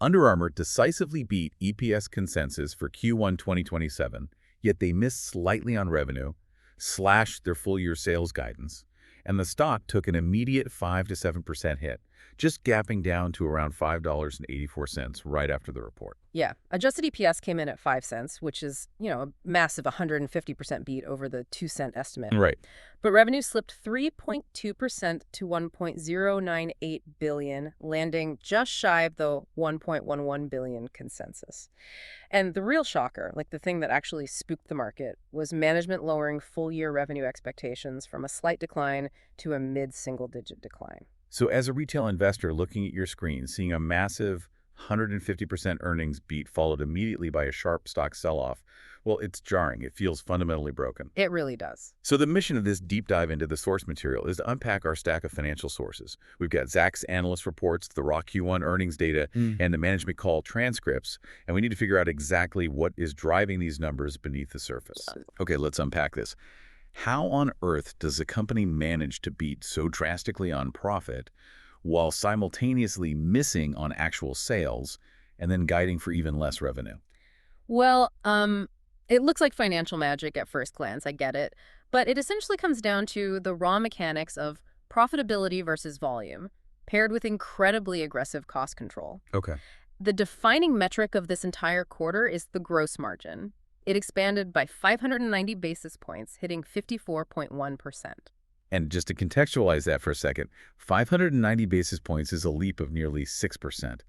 Under Armour decisively beat EPS consensus for Q1 2027, yet they missed slightly on revenue, slashed their full-year sales guidance, and the stock took an immediate 5 to 7% hit, just gapping down to around $5.84 right after the report. Yeah, adjusted EPS came in at 5 cents, which is, a massive 150% beat over the 2-cent estimate. Right. But revenue slipped 3.2% to $1.098 billion, landing just shy of the $1.11 billion consensus. And the real shocker, like the thing that actually spooked the market, was management lowering full-year revenue expectations from a slight decline to a mid-single-digit decline. So as a retail investor looking at your screen, seeing a massive 150% earnings beat followed immediately by a sharp stock sell-off, well, it's jarring. It feels fundamentally broken. It really does. So the mission of this deep dive into the source material is to unpack our stack of financial sources. We've got Zach's analyst reports, the raw Q1 earnings data, and the management call transcripts, and we need to figure out exactly what is driving these numbers beneath the surface. Okay, let's unpack this. How on earth does a company manage to beat so drastically on profit while simultaneously missing on actual sales and then guiding for even less revenue? Well, it looks like financial magic at first glance, I get it. But it essentially comes down to the raw mechanics of profitability versus volume, paired with incredibly aggressive cost control. Okay. The defining metric of this entire quarter is the gross margin. It expanded by 590 basis points, hitting 54.1%. And just to contextualize that for a second, 590 basis points is a leap of nearly 6%.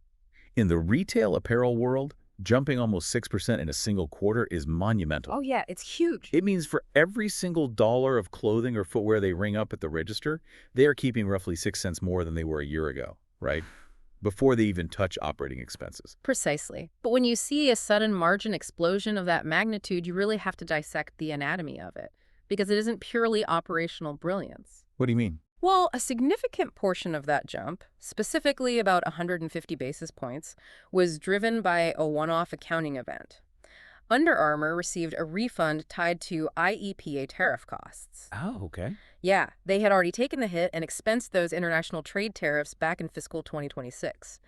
In the retail apparel world, jumping almost 6% in a single quarter is monumental. Oh yeah, it's huge. It means for every single dollar of clothing or footwear they ring up at the register, they are keeping roughly 6 cents more than they were a year ago, right? Before they even touch operating expenses. Precisely. But when you see a sudden margin explosion of that magnitude, you really have to dissect the anatomy of it, because it isn't purely operational brilliance. What do you mean? Well, a significant portion of that jump, specifically about 150 basis points, was driven by a one-off accounting event. Under Armour received a refund tied to IEPA tariff costs. Oh, okay. Yeah, they had already taken the hit and expensed those international trade tariffs back in fiscal 2026.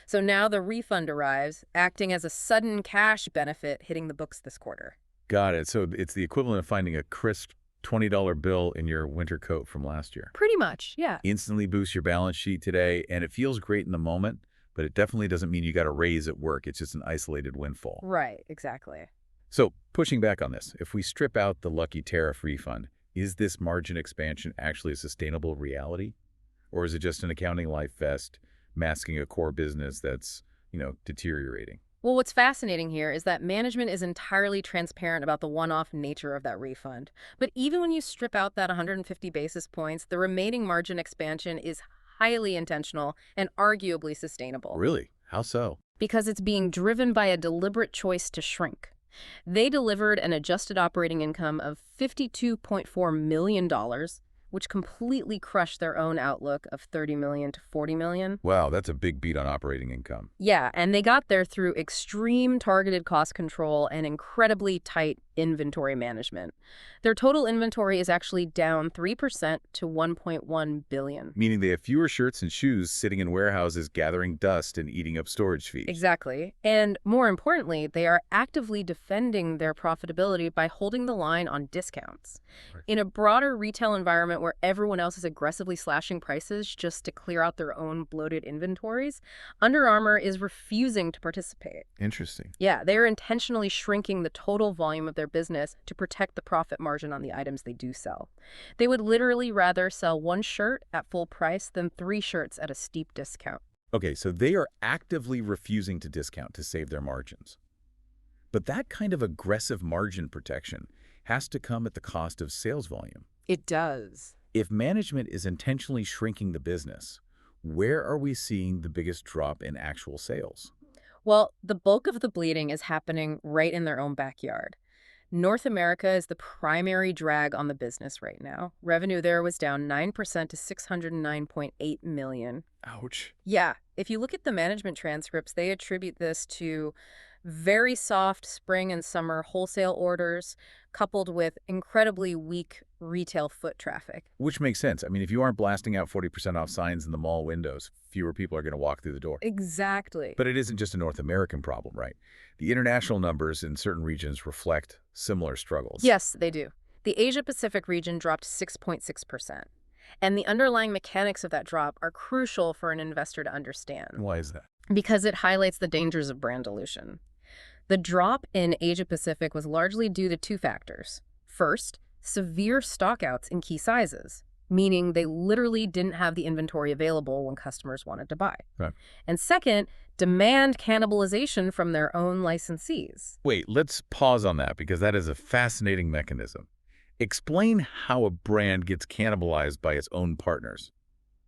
So now the refund arrives, acting as a sudden cash benefit hitting the books this quarter. Got it. So it's the equivalent of finding a crisp $20 bill in your winter coat from last year. Pretty much, yeah. Instantly boosts your balance sheet today, and it feels great in the moment, but it definitely doesn't mean you got a raise at work. It's just an isolated windfall. Right, exactly. So pushing back on this, if we strip out the lucky tariff refund, is this margin expansion actually a sustainable reality? Or is it just an accounting life vest masking a core business that's, deteriorating? Well, what's fascinating here is that management is entirely transparent about the one-off nature of that refund. But even when you strip out that 150 basis points, the remaining margin expansion is highly intentional and arguably sustainable. Really? How so? Because it's being driven by a deliberate choice to shrink. They delivered an adjusted operating income of $52.4 million, which completely crushed their own outlook of $30 million to $40 million. Wow, that's a big beat on operating income. Yeah, and they got there through extreme targeted cost control and incredibly tight inventory management. Their total inventory is actually down 3% to $1.1 billion. Meaning they have fewer shirts and shoes sitting in warehouses gathering dust and eating up storage fees. Exactly. And more importantly, they are actively defending their profitability by holding the line on discounts. Right. In a broader retail environment where everyone else is aggressively slashing prices just to clear out their own bloated inventories, Under Armour is refusing to participate. Interesting. Yeah, they are intentionally shrinking the total volume of their business to protect the profit margin on the items they do sell. They would literally rather sell one shirt at full price than 3 shirts at a steep discount. Okay, so they are actively refusing to discount to save their margins. But that kind of aggressive margin protection has to come at the cost of sales volume. It does. If management is intentionally shrinking the business, where are we seeing the biggest drop in actual sales? Well, the bulk of the bleeding is happening right in their own backyard. North America is the primary drag on the business right now. Revenue there was down 9% to $609.8 million. Ouch. Yeah, if you look at the management transcripts, they attribute this to very soft spring and summer wholesale orders, coupled with incredibly weak retail foot traffic. Which makes sense. I mean, if you aren't blasting out 40% off signs in the mall windows, fewer people are going to walk through the door. Exactly. But it isn't just a North American problem, right? The international numbers in certain regions reflect similar struggles. Yes, they do. The Asia-Pacific region dropped 6.6%. And the underlying mechanics of that drop are crucial for an investor to understand. Why is that? Because it highlights the dangers of brand dilution. The drop in Asia-Pacific was largely due to two factors. First, severe stockouts in key sizes, meaning they literally didn't have the inventory available when customers wanted to buy. Right. And second, demand cannibalization from their own licensees. Wait, let's pause on that because that is a fascinating mechanism. Explain how a brand gets cannibalized by its own partners.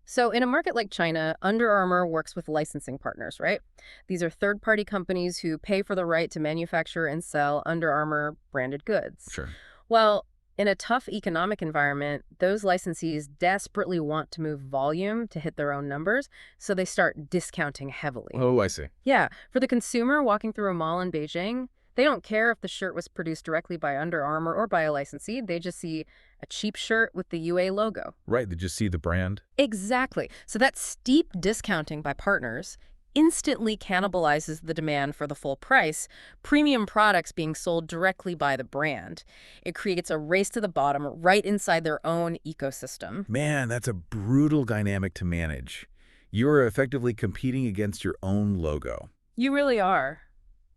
So in a market like China, Under Armour works with licensing partners, right? These are third-party companies who pay for the right to manufacture and sell Under Armour branded goods. Sure. Well, in a tough economic environment, those licensees desperately want to move volume to hit their own numbers, so they start discounting heavily. Oh, I see. Yeah, for the consumer walking through a mall in Beijing, they don't care if the shirt was produced directly by Under Armour or by a licensee. They just see a cheap shirt with the UA logo. Right, they just see the brand. Exactly. So that steep discounting by partners instantly cannibalizes the demand for the full price, premium products being sold directly by the brand. It creates a race to the bottom right inside their own ecosystem. Man, that's a brutal dynamic to manage. You're effectively competing against your own logo. You really are.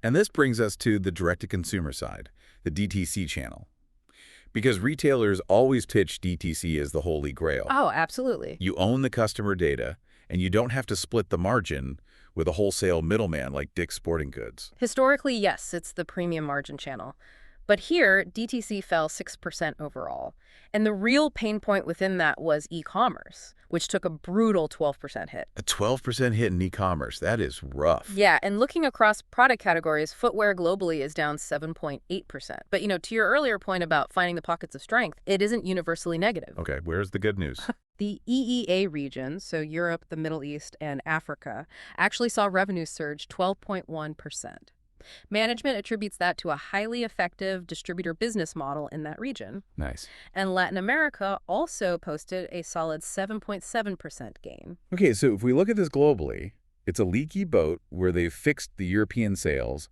And this brings us to the direct-to-consumer side, the DTC channel. Because retailers always pitch DTC as the holy grail. Oh, absolutely. You own the customer data, and you don't have to split the margin with a wholesale middleman like Dick's Sporting Goods. Historically, yes, it's the premium margin channel. But here, DTC fell 6% overall. And the real pain point within that was e-commerce, which took a brutal 12% hit. A 12% hit in e-commerce, that is rough. Yeah, and looking across product categories, footwear globally is down 7.8%. But, to your earlier point about finding the pockets of strength, it isn't universally negative. Okay, where's the good news? The EEA region, so Europe, the Middle East, and Africa, actually saw revenue surge 12.1%. Management attributes that to a highly effective distributor business model in that region. Nice. And Latin America also posted a solid 7.7% gain. Okay, so if we look at this globally, it's a leaky boat where they've fixed the European sails,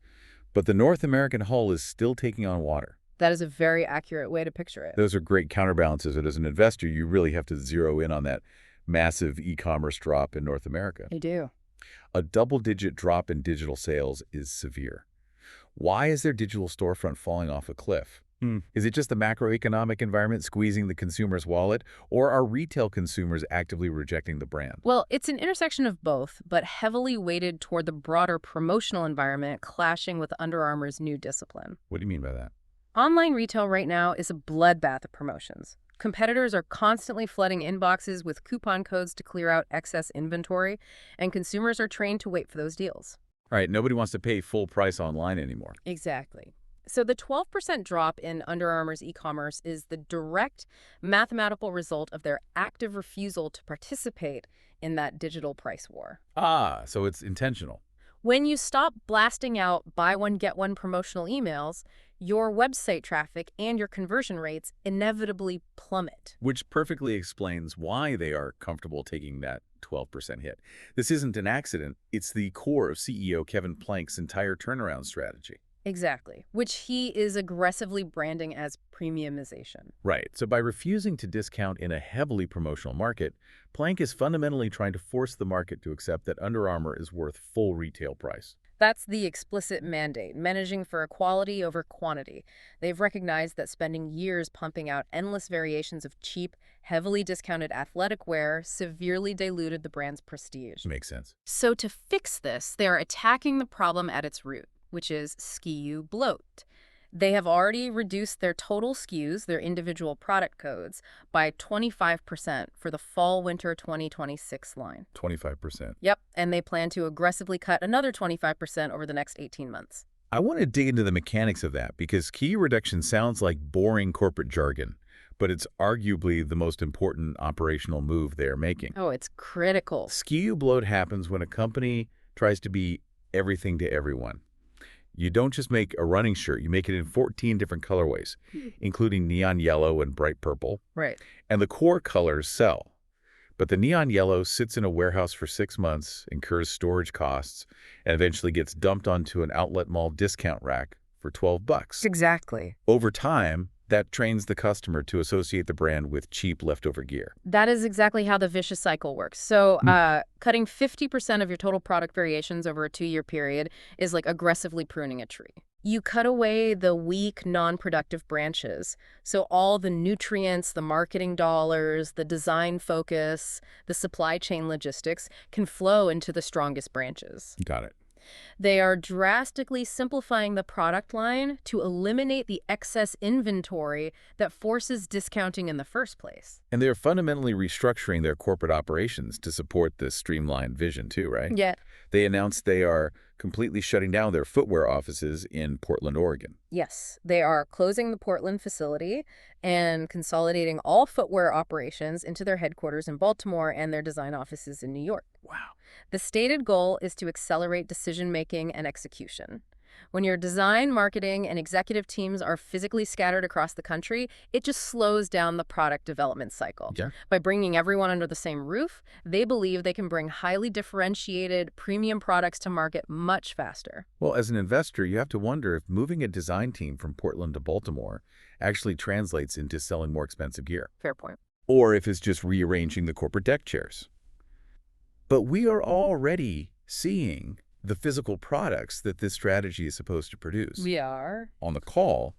but the North American hull is still taking on water. That is a very accurate way to picture it. Those are great counterbalances, and as an investor, you really have to zero in on that massive e-commerce drop in North America. I do. A double-digit drop in digital sales is severe. Why is their digital storefront falling off a cliff? Is it just the macroeconomic environment squeezing the consumer's wallet, or are retail consumers actively rejecting the brand? Well, it's an intersection of both, but heavily weighted toward the broader promotional environment clashing with Under Armour's new discipline. What do you mean by that? Online retail right now is a bloodbath of promotions. Competitors are constantly flooding inboxes with coupon codes to clear out excess inventory, and consumers are trained to wait for those deals. All right, nobody wants to pay full price online anymore. Exactly. So the 12% drop in Under Armour's e-commerce is the direct mathematical result of their active refusal to participate in that digital price war. Ah, so it's intentional. When you stop blasting out buy one, get one promotional emails, your website traffic and your conversion rates inevitably plummet. Which perfectly explains why they are comfortable taking that 12% hit. This isn't an accident. It's the core of CEO Kevin Plank's entire turnaround strategy. Exactly, which he is aggressively branding as premiumization. Right. So by refusing to discount in a heavily promotional market, Plank is fundamentally trying to force the market to accept that Under Armour is worth full retail price. That's the explicit mandate, managing for quality over quantity. They've recognized that spending years pumping out endless variations of cheap, heavily discounted athletic wear severely diluted the brand's prestige. Makes sense. So to fix this, they are attacking the problem at its root, which is SKU bloat. They have already reduced their total SKUs, their individual product codes, by 25% for the fall-winter 2026 line. 25%. Yep, and they plan to aggressively cut another 25% over the next 18 months. I want to dig into the mechanics of that because SKU reduction sounds like boring corporate jargon, but it's arguably the most important operational move they are making. Oh, it's critical. SKU bloat happens when a company tries to be everything to everyone. You don't just make a running shirt, you make it in 14 different colorways, including neon yellow and bright purple. Right. And the core colors sell. But the neon yellow sits in a warehouse for 6 months, incurs storage costs, and eventually gets dumped onto an outlet mall discount rack for $12. Exactly. Over time, that trains the customer to associate the brand with cheap leftover gear. That is exactly how the vicious cycle works. So cutting 50% of your total product variations over a 2-year period is like aggressively pruning a tree. You cut away the weak, non-productive branches. So all the nutrients, the marketing dollars, the design focus, the supply chain logistics can flow into the strongest branches. Got it. They are drastically simplifying the product line to eliminate the excess inventory that forces discounting in the first place. And they're fundamentally restructuring their corporate operations to support this streamlined vision too, right? Yeah. They announced they are completely shutting down their footwear offices in Portland, Oregon. Yes, they are closing the Portland facility and consolidating all footwear operations into their headquarters in Baltimore and their design offices in New York. Wow. The stated goal is to accelerate decision-making and execution. When your design, marketing, and executive teams are physically scattered across the country, it just slows down the product development cycle. Yeah. By bringing everyone under the same roof, they believe they can bring highly differentiated, premium products to market much faster. Well, as an investor, you have to wonder if moving a design team from Portland to Baltimore actually translates into selling more expensive gear. Fair point. Or if it's just rearranging the corporate deck chairs. But we are already seeing the physical products that this strategy is supposed to produce. We are. On the call,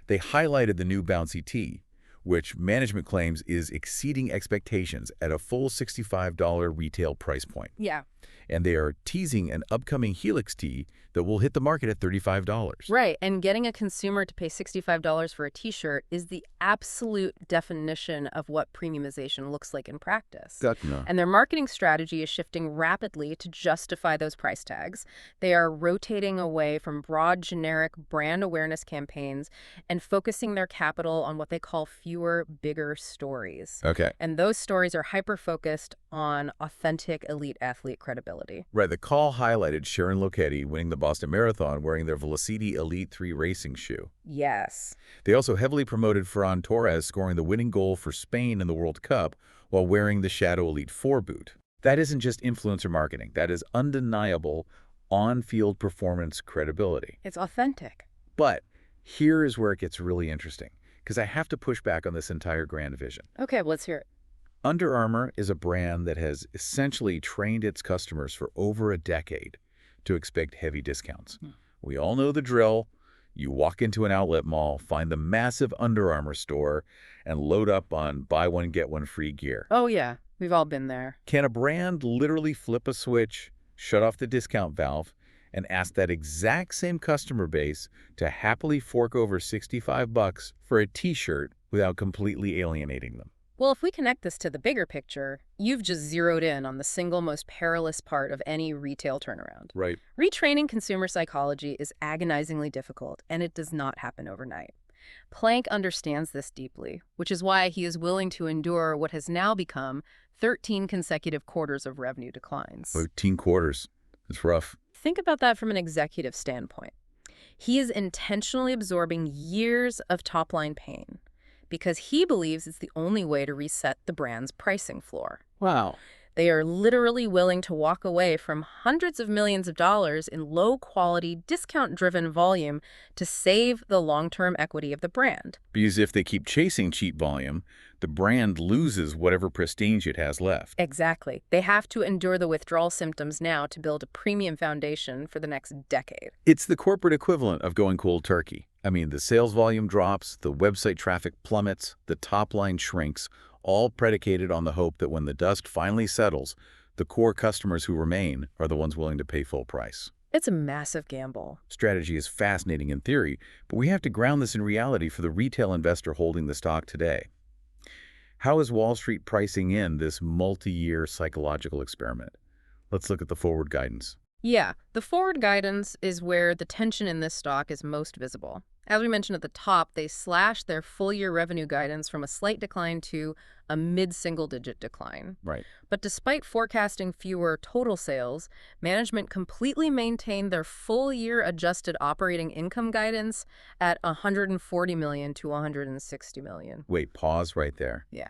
they highlighted the new Bouncy Tee, which management claims is exceeding expectations at a full $65 retail price point. Yeah. And they are teasing an upcoming Helix tee that will hit the market at $35. Right, and getting a consumer to pay $65 for a t-shirt is the absolute definition of what premiumization looks like in practice. Gotcha. And their marketing strategy is shifting rapidly to justify those price tags. They are rotating away from broad, generic brand awareness campaigns and focusing their capital on what they call fewer, bigger stories. Okay. And those stories are hyper-focused on authentic elite athlete credibility. Right, the call highlighted Sharon Lokedi winning the Boston Marathon wearing their Velocity Elite 3 racing shoe. Yes. They also heavily promoted Ferran Torres scoring the winning goal for Spain in the World Cup while wearing the Shadow Elite 4 boot. That isn't just influencer marketing. That is undeniable on-field performance credibility. It's authentic. But here is where it gets really interesting, because I have to push back on this entire grand vision. Okay, let's hear it. Under Armour is a brand that has essentially trained its customers for over a decade to expect heavy discounts. We all know the drill. You walk into an outlet mall, find the massive Under Armour store, and load up on buy one, get one free gear. Oh, yeah. We've all been there. Can a brand literally flip a switch, shut off the discount valve, and ask that exact same customer base to happily fork over $65 for a t-shirt without completely alienating them? Well, if we connect this to the bigger picture, you've just zeroed in on the single most perilous part of any retail turnaround. Right. Retraining consumer psychology is agonizingly difficult, and it does not happen overnight. Planck understands this deeply, which is why he is willing to endure what has now become 13 consecutive quarters of revenue declines. 13 quarters. It's rough. Think about that from an executive standpoint. He is intentionally absorbing years of top-line pain because he believes it's the only way to reset the brand's pricing floor. Wow. They are literally willing to walk away from hundreds of millions of dollars in low-quality, discount-driven volume to save the long-term equity of the brand. Because if they keep chasing cheap volume, the brand loses whatever prestige it has left. Exactly. They have to endure the withdrawal symptoms now to build a premium foundation for the next decade. It's the corporate equivalent of going cold turkey. I mean, the sales volume drops, the website traffic plummets, the top line shrinks, all predicated on the hope that when the dust finally settles, the core customers who remain are the ones willing to pay full price. It's a massive gamble. Strategy is fascinating in theory, but we have to ground this in reality for the retail investor holding the stock today. How is Wall Street pricing in this multi-year psychological experiment? Let's look at the forward guidance. Yeah, the forward guidance is where the tension in this stock is most visible. As we mentioned at the top, they slashed their full-year revenue guidance from a slight decline to a mid-single-digit decline. Right. But despite forecasting fewer total sales, management completely maintained their full-year adjusted operating income guidance at 140 million to 160 million. Wait, pause right there. Yeah.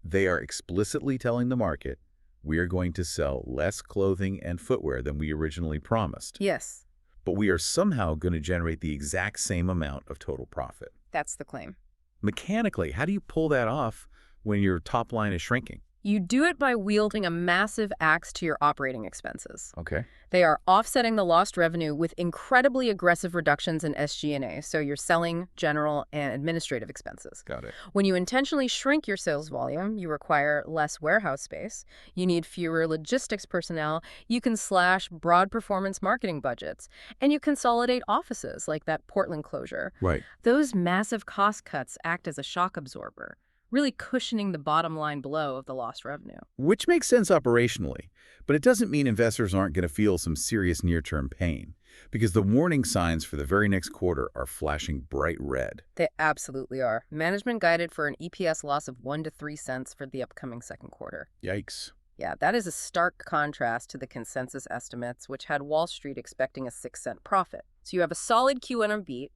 They are explicitly telling the market, we are going to sell less clothing and footwear than we originally promised. Yes, But we are somehow going to generate the exact same amount of total profit. that's the claim. Mechanically, how do you pull that off when your top line is shrinking? You do it by wielding a massive axe to your operating expenses. Okay. They are offsetting the lost revenue with incredibly aggressive reductions in SG&A, so your selling, general, and administrative expenses. Got it. When you intentionally shrink your sales volume, you require less warehouse space, you need fewer logistics personnel, you can slash broad performance marketing budgets, and you consolidate offices like that Portland closure. Right. Those massive cost cuts act as a shock absorber, really cushioning the bottom line blow of the lost revenue. Which makes sense operationally, but it doesn't mean investors aren't going to feel some serious near-term pain, because the warning signs for the very next quarter are flashing bright red. They absolutely are. Management guided for an EPS loss of 1 to 3 cents for the upcoming second quarter. Yikes. Yeah, that is a stark contrast to the consensus estimates, which had Wall Street expecting a 6-cent profit. So you have a solid Q1 beat,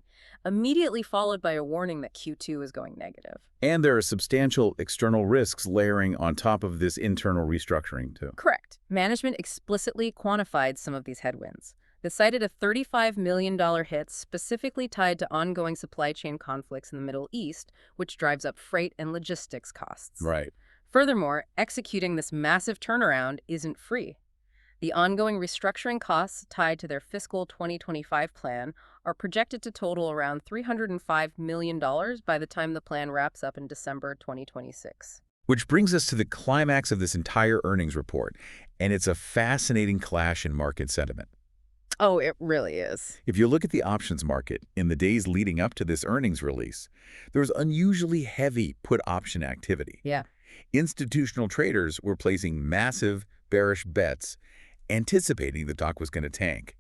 immediately followed by a warning that Q2 is going negative. And there are substantial external risks layering on top of this internal restructuring, too. Correct. Management explicitly quantified some of these headwinds. They cited a $35 million hit specifically tied to ongoing supply chain conflicts in the Middle East, which drives up freight and logistics costs. Right. Furthermore, executing this massive turnaround isn't free. The ongoing restructuring costs tied to their fiscal 2025 plan are projected to total around $305 million by the time the plan wraps up in December 2026. Which brings us to the climax of this entire earnings report, and it's a fascinating clash in market sentiment. Oh, it really is. If you look at the options market in the days leading up to this earnings release, there was unusually heavy put option activity. Yeah. Institutional traders were placing massive bearish bets, anticipating the stock was going to tank.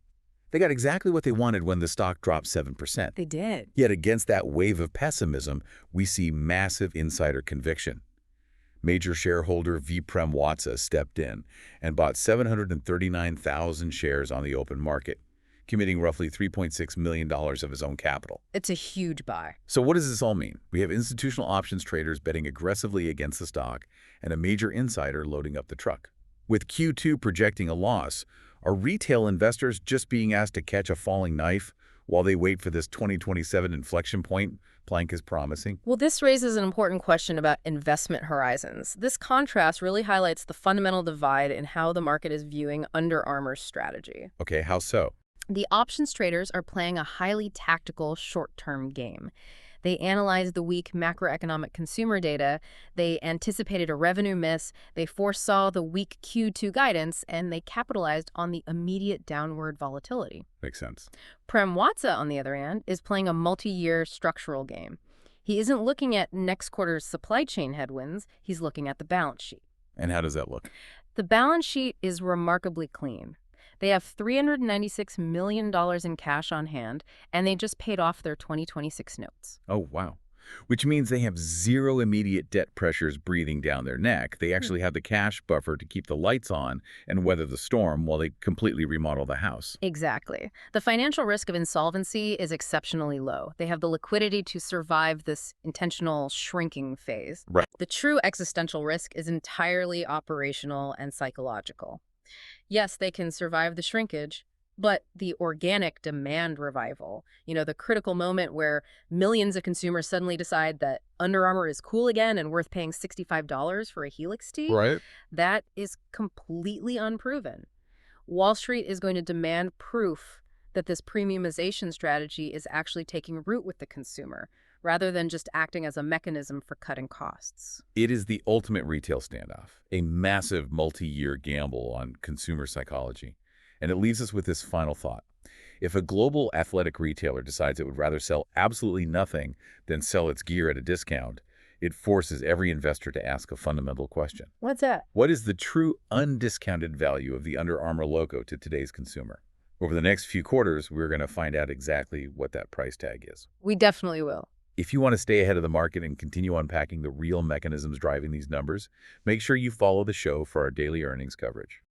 They got exactly what they wanted when the stock dropped 7%. They did. Yet against that wave of pessimism, we see massive insider conviction. Major shareholder Prem Watsa stepped in and bought 739,000 shares on the open market, committing roughly $3.6 million of his own capital. It's a huge buy. So what does this all mean? We have institutional options traders betting aggressively against the stock and a major insider loading up the truck. With Q2 projecting a loss, are retail investors just being asked to catch a falling knife while they wait for this 2027 inflection point Plank is promising? Well, this raises an important question about investment horizons. This contrast really highlights the fundamental divide in how the market is viewing Under Armour's strategy. Okay, how so? The options traders are playing a highly tactical, short-term game. They analyzed the weak macroeconomic consumer data, they anticipated a revenue miss, they foresaw the weak Q2 guidance, and they capitalized on the immediate downward volatility. Makes sense. Prem Watsa, on the other hand, is playing a multi-year structural game. He isn't looking at next quarter's supply chain headwinds, he's looking at the balance sheet. And how does that look? The balance sheet is remarkably clean. They have $396 million in cash on hand, and they just paid off their 2026 notes. Oh, wow. Which means they have zero immediate debt pressures breathing down their neck. They actually have the cash buffer to keep the lights on and weather the storm while they completely remodel the house. Exactly. The financial risk of insolvency is exceptionally low. They have the liquidity to survive this intentional shrinking phase. Right. The true existential risk is entirely operational and psychological. Yes, they can survive the shrinkage, but the organic demand revival, the critical moment where millions of consumers suddenly decide that Under Armour is cool again and worth paying $65 for a Helix tee, Right. that is completely unproven. Wall Street is going to demand proof that this premiumization strategy is actually taking root with the consumer, rather than just acting as a mechanism for cutting costs. It is the ultimate retail standoff, a massive multi-year gamble on consumer psychology. And it leaves us with this final thought. If a global athletic retailer decides it would rather sell absolutely nothing than sell its gear at a discount, It forces every investor to ask a fundamental question. What's that? What is the true undiscounted value of the Under Armour logo to today's consumer? Over the next few quarters, we're going to find out exactly what that price tag is. We definitely will. If you want to stay ahead of the market and continue unpacking the real mechanisms driving these numbers, make sure you follow the show for our daily earnings coverage.